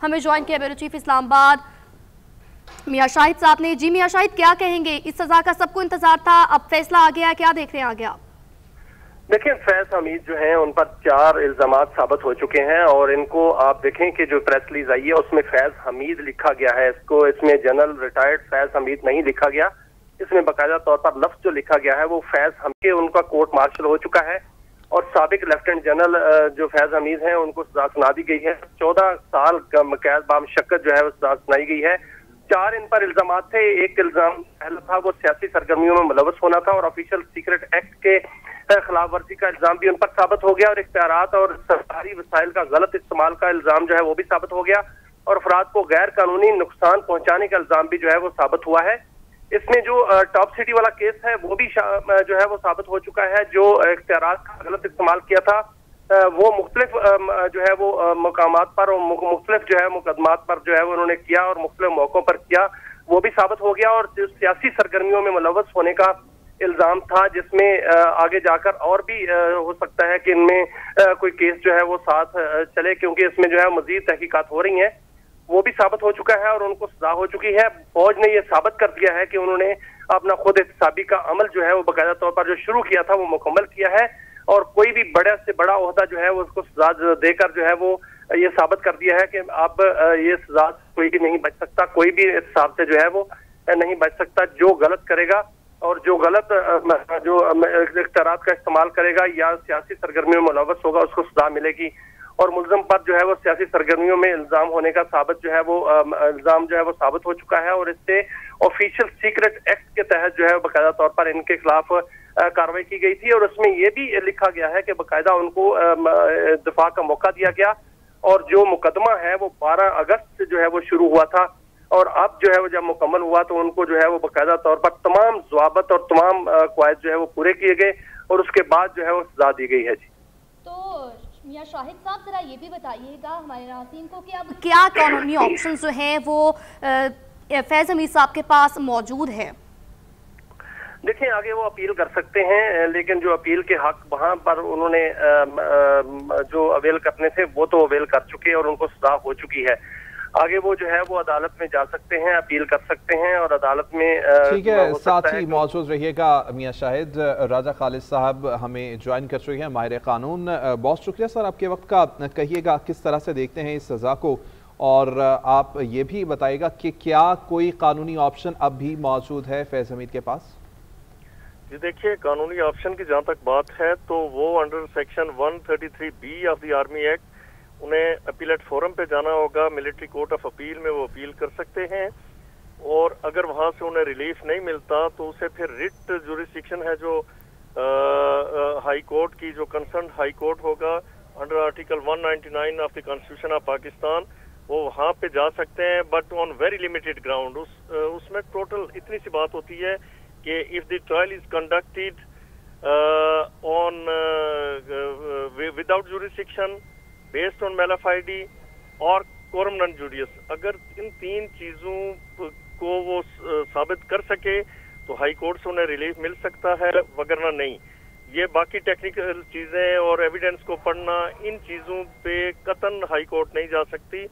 हमें ज्वाइन किया bureau chief Islamabad मियां शाहिद साहब ने। जी मियां शाहिद, क्या कहेंगे? इस सजा का सबको इंतजार था, अब फैसला आ गया, क्या देख रहे हैं आगे आप? देखिए, फैज हमीद जो हैं उन पर 4 इल्जामात साबित हो चुके हैं और इनको आप देखें कि जो प्रेस रिलीज आई है उसमें फैज हमीद लिखा गया है। इसमें जनरल रिटायर्ड फैज हमीद नहीं लिखा गया, इसमें बाकायदा तौर पर लफ्ज जो लिखा गया है वो फैज हमीद, उनका कोर्ट मार्शल हो चुका है और साबिक लेफ्टिनेंट जनरल जो फैज हमीद हैं उनको सजा सुना दी गई है। 14 साल का कैद बामशक्कत जो है वो सजा सुनाई गई है। 4 इन पर इल्जामात थे। एक इल्जाम पहला था वो सियासी सरगर्मियों में मुलव्वस होना था और ऑफिशियल सीक्रेट एक्ट के खिलाफ वर्जी का इल्जाम भी उन पर साबित हो गया और इख्तियारात और सरकारी वसाइल का गलत इस्तेमाल का इल्जाम जो है वो भी साबित हो गया और अफराद को गैर कानूनी नुकसान पहुंचाने का इल्जाम भी जो है वो साबित हुआ है। इसमें जो टॉप सिटी वाला केस है वो भी जो है वो साबित हो चुका है। जो इख्तियारात का गलत इस्तेमाल किया था वो मुख्तलिफ जो है वो मकामात पर और मुख्तलिफ जो है मुकदमात पर जो है वो उन्होंने किया और मुख्तलिफ मौकों पर किया, वो भी साबित हो गया। और जो सियासी सरगर्मियों में मुलव्वस होने का इल्जाम था जिसमें आगे जाकर और भी हो सकता है कि इनमें कोई केस जो है वो साथ चले, क्योंकि इसमें जो है मजीद तहकीकात हो रही हैं, वो भी साबित हो चुका है और उनको सजा हो चुकी है। फौज ने ये साबित कर दिया है कि उन्होंने अपना खुद एहतसाबी का अमल जो है वो बाकायदा तौर पर जो शुरू किया था वो मुकम्मल किया है और कोई भी बड़े से बड़ा ओहदा जो है वो उसको सजा देकर जो है वो ये साबित कर दिया है कि अब ये सजा कोई भी नहीं बच सकता, कोई भी इस हिसाब से जो है वो नहीं बच सकता। जो गलत करेगा और जो गलत जो इख्तियारात का इस्तेमाल करेगा या सियासी सरगर्मियों में मुलव्वस होगा उसको सजा मिलेगी और मुल्ज़म पर जो है वो सियासी सरगर्मियों में इल्जाम होने का साबित जो है वो इल्जाम जो है वो साबित हो चुका है और इससे ऑफिशियल सीक्रेट एक्ट के तहत जो है बाकायदा तौर पर इनके खिलाफ कार्रवाई की गई थी और उसमें ये भी लिखा गया है कि बाकायदा उनको दिफा का मौका दिया गया और जो मुकदमा है वो 12 अगस्त से जो है वो शुरू हुआ था और अब जो है वो जब मुकम्मल हुआ तो उनको जो है वो बाकायदा तौर पर तमाम ज़वाबत और तमाम क़वायद जो है वो पूरे किए गए और उसके बाद जो है वो सजा दी गई है। जी तो मियां शाहिद साहब, जरा ये भी बताइएगा हमारे नाज़रीन को कि अब क्या कानूनी ऑप्शन जो हैं वो फैज हमीद साहब के पास मौजूद है? देखिए, आगे वो अपील कर सकते हैं, लेकिन जो अपील के हक वहाँ पर उन्होंने जो अवेल करने थे वो तो अवेल कर चुके और उनको सजा हो चुकी है। आगे वो जो है वो अदालत में जा सकते हैं, अपील कर सकते हैं और अदालत में ठीक है। साथ ही मौजूद रहिएगा मियां शाहिद। राजा खालिद साहब हमें ज्वाइन कर चुके हैं, माहिर कानून। बहुत शुक्रिया सर आपके वक्त का। कहिएगा किस तरह से देखते हैं इस सज़ा को और आप ये भी बताइएगा कि क्या कोई कानूनी ऑप्शन अब भी मौजूद है फैज हमीद के पास? जी देखिए, कानूनी ऑप्शन की जहाँ तक बात है तो वो under section 133B of the army act उन्हें अपीलेट फोरम पे जाना होगा, मिलिट्री कोर्ट ऑफ अपील में वो अपील कर सकते हैं और अगर वहाँ से उन्हें रिलीफ नहीं मिलता तो उसे फिर रिट जुरिस्डिक्शन है जो हाई कोर्ट की, जो कंसर्न हाई कोर्ट होगा under article 199 of the constitution of Pakistan, वो वहाँ पे जा सकते हैं but on very limited ground. उसमें टोटल इतनी सी बात होती है कि if the trial is conducted on without jurisdiction based on mala fide और कोरम नॉन जुडियस, अगर इन 3 चीजों को वो साबित कर सके तो हाई कोर्ट से उन्हें रिलीफ मिल सकता है, वगरना नहीं। ये बाकी टेक्निकल चीजें और एविडेंस को पढ़ना, इन चीजों पे कतन हाई कोर्ट नहीं जा सकती।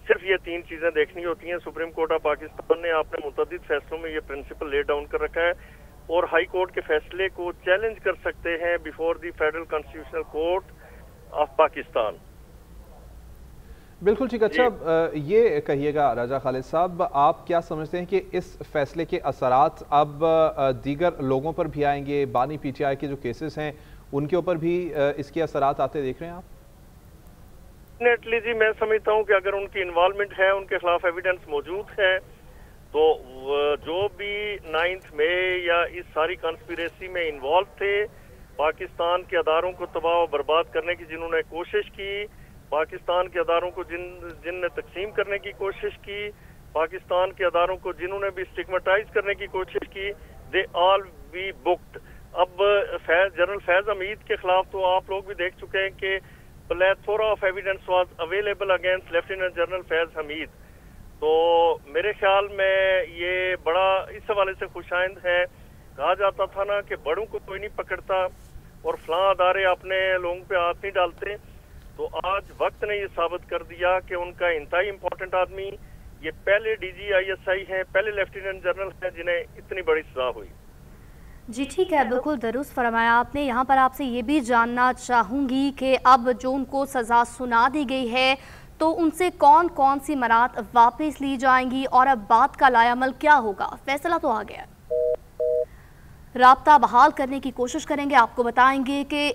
सिर्फ ये 3 चीजें देखनी होती हैं। सुप्रीम कोर्ट ऑफ पाकिस्तान ने अपने मुतअद्दिद फैसलों में ये प्रिंसिपल ले डाउन कर रखा है और हाई कोर्ट के फैसले को चैलेंज कर सकते हैं before the federal constitutional court of Pakistan. बिल्कुल ठीक। अच्छा, ये कहिएगा राजा खालिद साहब, आप क्या समझते हैं कि इस फैसले के असरात अब दीगर लोगों पर भी आएंगे? बानी PTI के जो केसेस हैं उनके ऊपर भी इसके असरात आते देख रहे हैं आप? डेफिनेटली जी, मैं समझता हूँ कि अगर उनकी इन्वॉल्वमेंट है, उनके खिलाफ एविडेंस मौजूद है, तो जो भी 9 मई या इस सारी कॉन्स्पिरेसी में इन्वॉल्व थे, पाकिस्तान के अदारों को तबाह और बर्बाद करने की जिन्होंने कोशिश की, पाकिस्तान के अदारों को जिनने तकसीम करने की कोशिश की, पाकिस्तान के अदारों को जिन्होंने भी स्टिग्मेटाइज करने की कोशिश की, दे ऑल बी बुक्ड। अब जनरल फैज हमीद के खिलाफ तो आप लोग भी देख चुके हैं कि plethora of evidence was available against lieutenant general Faiz Hamid. तो मेरे ख्याल में ये बड़ा इस हवाले से खुशाइंद है। कहा जाता था ना कि बड़ों को कोई नहीं पकड़ता और फलां अदारे अपने लोगों पे हाथ नहीं डालते, तो आज वक्त ने ये साबित कर दिया कि उनका इंतहाई इम्पोर्टेंट आदमी, ये पहले DGISI हैं, पहले लेफ्टिनेंट जनरल हैं जिन्हें इतनी बड़ी सजा हुई। जी ठीक है, बिल्कुल दुरुस्त फरमाया आपने। यहाँ पर आपसे ये भी जानना चाहूँगी कि अब जो उनको सज़ा सुना दी गई है तो उनसे कौन कौन सी मरात वापस ली जाएंगी और अब बात का लायामल क्या होगा? फैसला तो आ गया, राब्ता बहाल करने की कोशिश करेंगे। आपको बताएंगे कि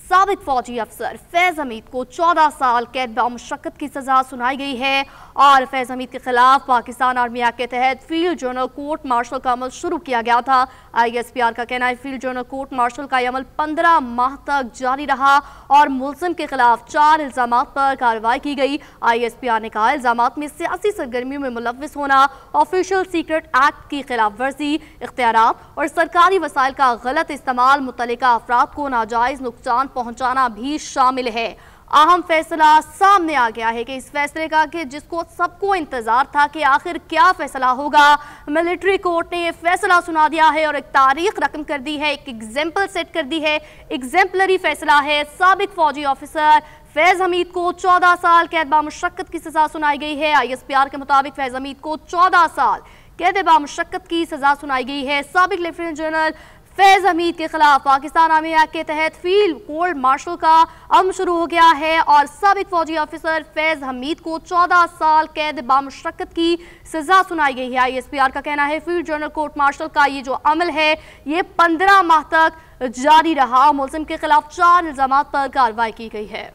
साबिक फौजी अफसर फैज़ हमीद को 14 साल कैद बामुशक्कत की सजा सुनाई गई है और फैज़ हमीद के खिलाफ पाकिस्तान आर्मी एक्ट के तहत फील्ड जनरल कोर्ट मार्शल का अमल शुरू किया गया था। ISPR का कहना है फील्ड जनरल कोर्ट मार्शल का अमल 15 माह तक जारी रहा और मुलजिम के खिलाफ 4 इल्जामात पर कार्रवाई की गई। ISPR ने कहा इल्जामात में सियासी सरगर्मियों में मुलव्विस होना, ऑफिशियल सीक्रेट एक्ट की खिलाफ वर्जी, इख्तियारात और सरकारी वसाइल का गलत इस्तेमाल, मुतल्लिका अफराद को नाजायज नुकसान पहुंचाना भी शामिल है। अहम फैसला सामने आ गया है कि इस फैसले का कि जिसको सबको इंतजार था कि आखिर क्या फैसला होगा, मिलिट्री कोर्ट ने फैसला सुना दिया है और एक तारीख रकम कर दी है, एक एग्जाम्पल सेट कर दी है। एग्जाम्पलरी फैसला है। साबिक फौजी ऑफिसर फैज़ हमीद को 14 साल कैद बामुशक्कत की सजा सुनाई गई है। ISPR के मुताबिक फैज़ हमीद को 14 साल कैद बामुशक्कत की सजा सुनाई गई है। साबिक लेफ्टिनेंट जनरल फैज़ हमीद के खिलाफ पाकिस्तान आर्मी एक्ट के तहत फील्ड कोर्ट मार्शल का अमल शुरू हो गया है और साबिक फौजी ऑफिसर फैज़ हमीद को 14 साल कैद बामुशक्कत की सजा सुनाई गई है। ISPR का कहना है फील्ड जनरल कोर्ट मार्शल का ये जो अमल है ये 15 माह तक जारी रहा। मुलजिम के खिलाफ 4 इल्जामात पर कार्रवाई की गई है।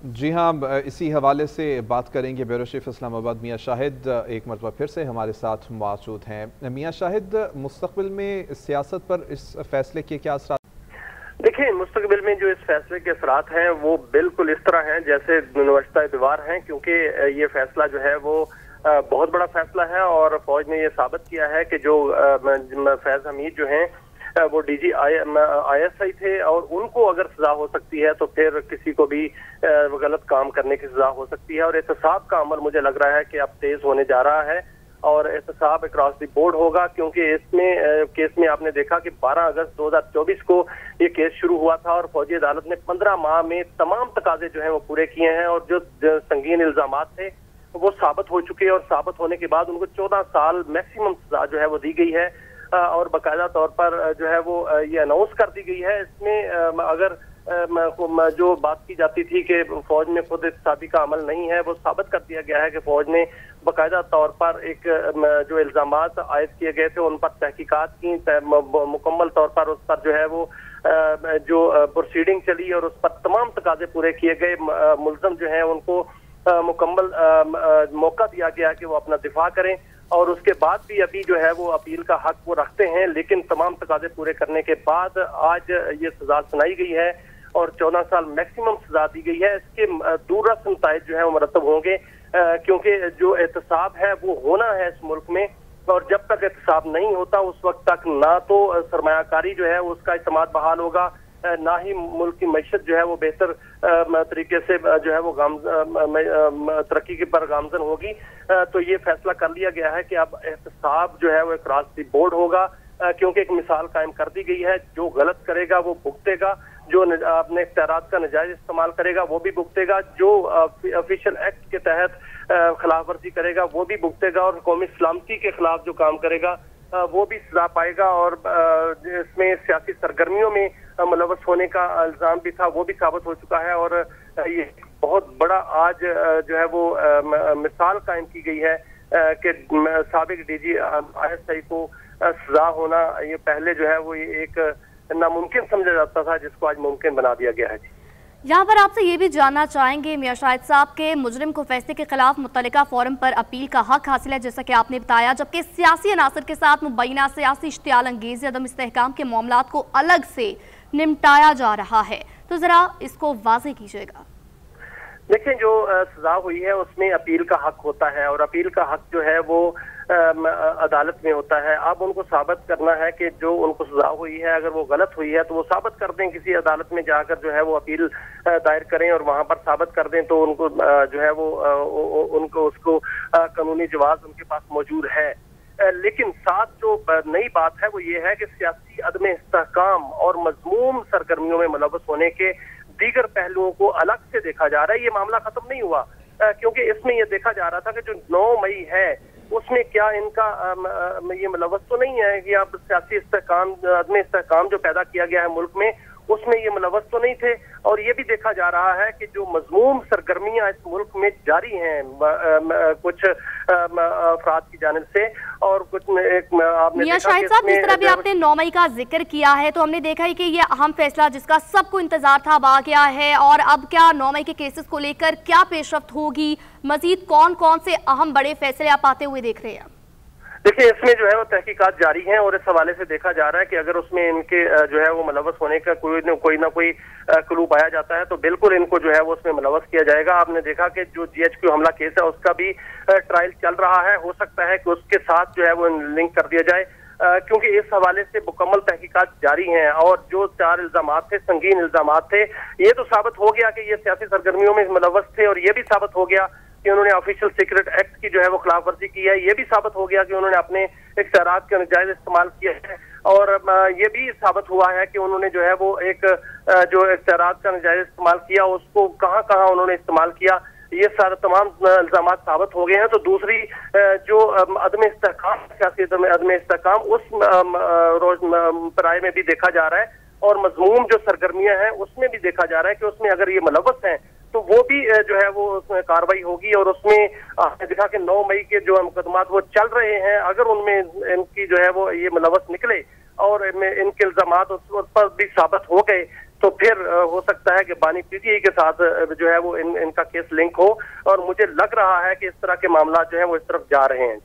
जी हाँ, इसी हवाले से बात करेंगे। ब्यूरो चीफ इस्लामाबाद मियां शाहिद एक मरतबा फिर से हमारे साथ मौजूद हैं। मियां शाहिद, मुस्तकबिल में सियासत पर इस फैसले के क्या असरात? देखिए, मुस्तकबिल में जो इस फैसले के असरात हैं वो बिल्कुल इस तरह हैं जैसे नवश्ता दीवार हैं, क्योंकि ये फैसला जो है वो बहुत बड़ा फैसला है और फौज ने ये साबित किया है कि जो फैज़ हमीद जो हैं वो DGISI थे और उनको अगर सजा हो सकती है तो फिर किसी को भी गलत काम करने की सजा हो सकती है। और एहतसाब का अमल मुझे लग रहा है कि अब तेज होने जा रहा है और एहतसाब अक्रॉस द बोर्ड होगा, क्योंकि इसमें केस में आपने देखा कि 12 अगस्त 2024 को ये केस शुरू हुआ था और फौजी अदालत ने 15 माह में तमाम तकाजे जो है वो पूरे किए हैं और जो संगीन इल्जामात थे वो साबित हो चुके हैं और साबित होने के बाद उनको 14 साल मैक्सिमम सजा जो है वो दी गई है और बाकायदा तौर पर जो है वो ये अनाउंस कर दी गई है। इसमें अगर जो बात की जाती थी कि फौज में खुद एहतसाबी का अमल नहीं है, वो साबित कर दिया गया है कि फौज ने बाकायदा तौर पर एक जो इल्जामात आयद किए गए थे उन पर तहकीकात की, मुकम्मल तौर पर उस पर जो है वो जो प्रोसीडिंग चली और उस पर तमाम तकाजे पूरे किए गए। मुलज़म जो है उनको मुकम्मल मौका दिया गया कि वो अपना दिफा करें और उसके बाद भी अभी जो है वो अपील का हक वो रखते हैं, लेकिन तमाम तकाजे पूरे करने के बाद आज ये सजा सुनाई गई है और 14 साल मैक्सिमम सजा दी गई है। इसके दूररस नताइज जो है वो मरतब होंगे, क्योंकि जो एहतसाब है वो होना है इस मुल्क में और जब तक एहतसाब नहीं होता उस वक्त तक ना तो सरमायाकारी जो है उसका इस्तेमाल बहाल होगा, ना ही मुल्क की मईशत जो है वो बेहतर तरीके से जो है वो तरक्की के पर गामजन होगी। तो ये फैसला कर लिया गया है कि अब एहतसाब जो है वो अक्रॉस द बोर्ड होगा, क्योंकि एक मिसाल कायम कर दी गई है। जो गलत करेगा वो भुगतेगा, जो अपने इख्तियारात का नाजायज इस्तेमाल करेगा वो भी भुगतेगा, जो ऑफिशियल एक्ट के तहत खिलाफ वर्जी करेगा वो भी भुगतेगा और कौमी सलामती के खिलाफ जो काम करेगा वो भी सजा पाएगा। और इसमें सियासी सरगर्मियों में मुलव्वस होने का इल्जाम भी था, वो भी साबित हो चुका है और ये बहुत बड़ा आज जो है वो मिसाल कायम की गई है कि साबिक DGISI को सजा होना ये पहले जो है वो ये एक नामुमकिन समझा जाता था, जिसको आज मुमकिन बना दिया गया है। यहाँ पर आपसे ये भी जानना चाहेंगे मियां शाहिद साहब के मुजरिम को फैसले के खिलाफ मुतल्लिका फोरम पर अपील का हक हासिल है, जैसा कि आपने बताया, जबकि सियासी अनासर के साथ मुबैना सियासी इश्तियाल अंगेज़ी अदम इस्तेहकाम के मामलात को अलग से निपटाया जा रहा है, तो जरा इसको वाज़ेह कीजिएगा। देखिए, जो सजा हुई है उसमें अपील का हक होता है और अपील का हक जो है वो अदालत में होता है। अब उनको साबित करना है कि जो उनको सजा हुई है अगर वो गलत हुई है तो वो साबित कर दें, किसी अदालत में जाकर जो है वो अपील दायर करें और वहां पर साबित कर दें तो उनको जो है वो उनको उसको कानूनी जवाब उनके पास मौजूद है। लेकिन साथ जो नई बात है वो ये है कि सियासी अदम इस्तेहकाम और मजमूम सरगर्मियों में मुलव्वस होने के दीगर पहलुओं को अलग से देखा जा रहा है। ये मामला खत्म नहीं हुआ, क्योंकि इसमें ये देखा जा रहा था कि जो 9 मई है उसमें क्या इनका ये मुलव्वस तो नहीं है कि आप सियासी इस्तेहकाम, अदम इस्तेहकाम जो पैदा किया गया है मुल्क में, उसमें ये मुलव्वस तो नहीं थे। और ये भी देखा जा रहा है कि जो मजमूम सरगर्मियां इस मुल्क में जारी हैं कुछ अफराद की जानिब से, और कुछ आपने मियां शाहिद साहब, जिस तरह भी आपने 9 मई का जिक्र किया है, तो हमने देखा है कि ये अहम फैसला जिसका सबको इंतजार था अब आ गया है, और अब क्या 9 मई के केसेस को लेकर क्या पेशरफ्त होगी, मजीद कौन कौन से अहम बड़े फैसले आप आते हुए देख रहे हैं? देखिए, इसमें जो है वो तहकीकात जारी हैं, और इस हवाले से देखा जा रहा है कि अगर उसमें इनके जो है वो मुलव्वस होने का कोई ना कोई क्लू पाया जाता है तो बिल्कुल इनको जो है वो उसमें मुलव्वस किया जाएगा। आपने देखा कि जो GHQ हमला केस है उसका भी ट्रायल चल रहा है, हो सकता है कि उसके साथ जो है वो लिंक कर दिया जाए, क्योंकि इस हवाले से मुकम्मल तहकीकात जारी हैं। और जो 4 इल्जामात थे, संगीन इल्जामात थे, ये तो साबित हो गया कि ये सियासी सरगर्मियों में मुलव्वस थे, और ये भी साबित हो गया कि उन्होंने ऑफिशियल सीक्रेट एक्ट की जो है वो खिलाफ वर्जी की है। ये भी साबित हो गया कि उन्होंने अपने इख्तियारात का नाजायज इस्तेमाल किया है, और ये भी साबित हुआ है कि उन्होंने जो है वो एक जो इख्तियारात का नाजायज इस्तेमाल किया उसको कहाँ कहाँ उन्होंने इस्तेमाल किया, ये सारे तमाम इल्जाम साबित हो गए हैं। तो दूसरी जो अदम इस्तेहकाम, सियासी अदम इस्तेहकाम, उस रोजमर्रा में भी देखा जा रहा है, और मजमूम जो सरगर्मियां हैं उसमें भी देखा जा रहा है कि उसमें अगर ये मुलव्वस हैं तो वो भी जो है वो उसमें कार्रवाई होगी। और उसमें आपने देखा कि 9 मई के जो मुकदमात वो चल रहे हैं, अगर उनमें इनकी जो है वो ये मुलव्वस निकले और इनके इल्जामात उस पर भी साबित हो गए, तो फिर हो सकता है कि बानी PTI के साथ जो है वो इनका केस लिंक हो, और मुझे लग रहा है कि इस तरह के मामला जो है वो इस तरफ जा रहे हैं।